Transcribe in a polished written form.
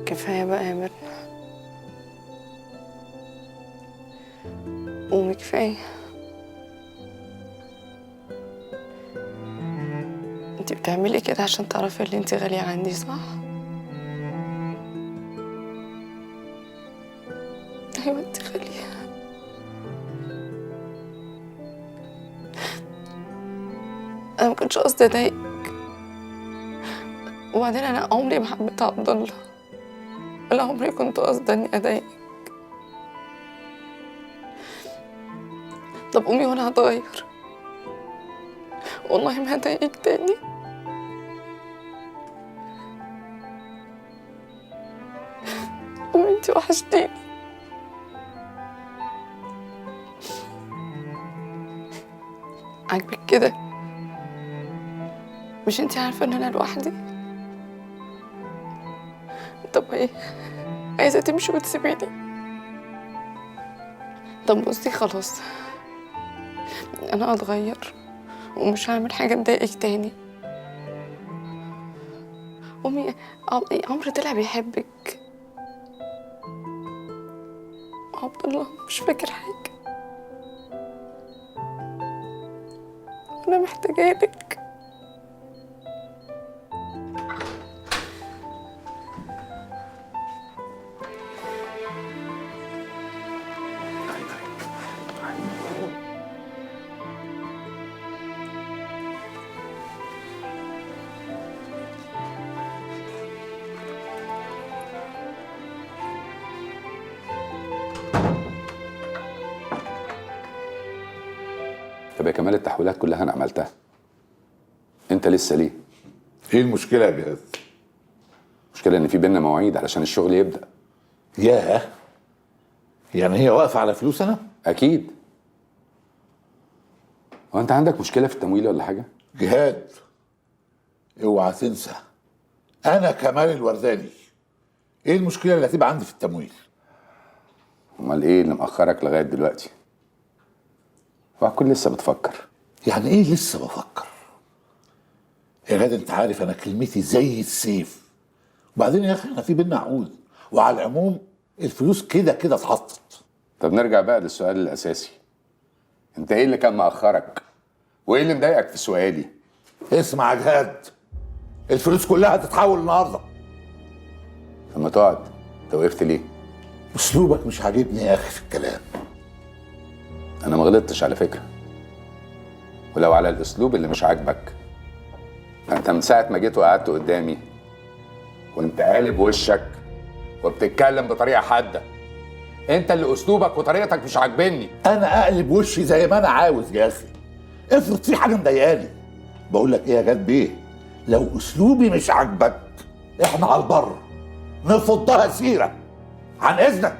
كفاية بقى يا ميرنا، قومي كفاية. انت بتعملي كده عشان تعرفي اللي انت غالية عندي، صح؟ ايوه انت غالية. انا ما كنتش قصدي اضايقك، وبعدين انا عمري ما حبيت عبد الله، ولا عمري كنت قصدي اني اضايقك. طب قومي وانا هتغير، والله ما هضايقك تاني. قومي، انت وحشتيني. عاجبك كده؟ مش انت عارفة ان انا لوحدي؟ طب ايه، عايزة تمشي وتسيبيني؟ طب بصي خلاص، انا هتغير ومش هعمل حاجة تضايقك تاني. امي، عمرو طلع بيحبك. عبد الله مش فاكر حاجة، انا محتاجالك. طب يا كمال، التحويلات كلها انا عملتها، انت لسه ليه؟ ايه المشكلة يا جهاز؟ المشكله ان في بينا مواعيد علشان الشغل يبدا. ياه، يعني هي واقفة على فلوس انا؟ اكيد. هو انت عندك مشكله في التمويل ولا حاجه؟ جهاد، اوعى تنسى انا كمال الورداني. ايه المشكلة اللي هتبقى عندي في التمويل؟ امال ايه اللي مأخرك لغايه دلوقتي؟ وهتكون لسه بتفكر. يعني ايه لسه بفكر؟ يا جهاد انت عارف انا كلمتي زي السيف. وبعدين يا اخي احنا في بينا عقود، وعلى العموم الفلوس كده كده اتحطت. طب نرجع بقى للسؤال الاساسي، انت ايه اللي كان مأخرك؟ وايه اللي مضايقك في سؤالي؟ اسمع يا جهاد، الفلوس كلها هتتحول النهارده. لما تقعد، انت وقفت ليه؟ اسلوبك مش عاجبني يا اخي في الكلام. انا ما غلطتش على فكره، ولو على الاسلوب اللي مش عاجبك، انت من ساعه ما جيت وقعدت قدامي وانت قالب وشك وبتتكلم بطريقه حاده. انت اللي اسلوبك وطريقتك مش عاجبني. انا اقلب وشي زي ما انا عاوز يا اخي، افرض في حاجه مضايقاني. بقول لك ايه يا جاد بيه، لو اسلوبي مش عاجبك احنا على البر نفضها سيره. عن اذنك.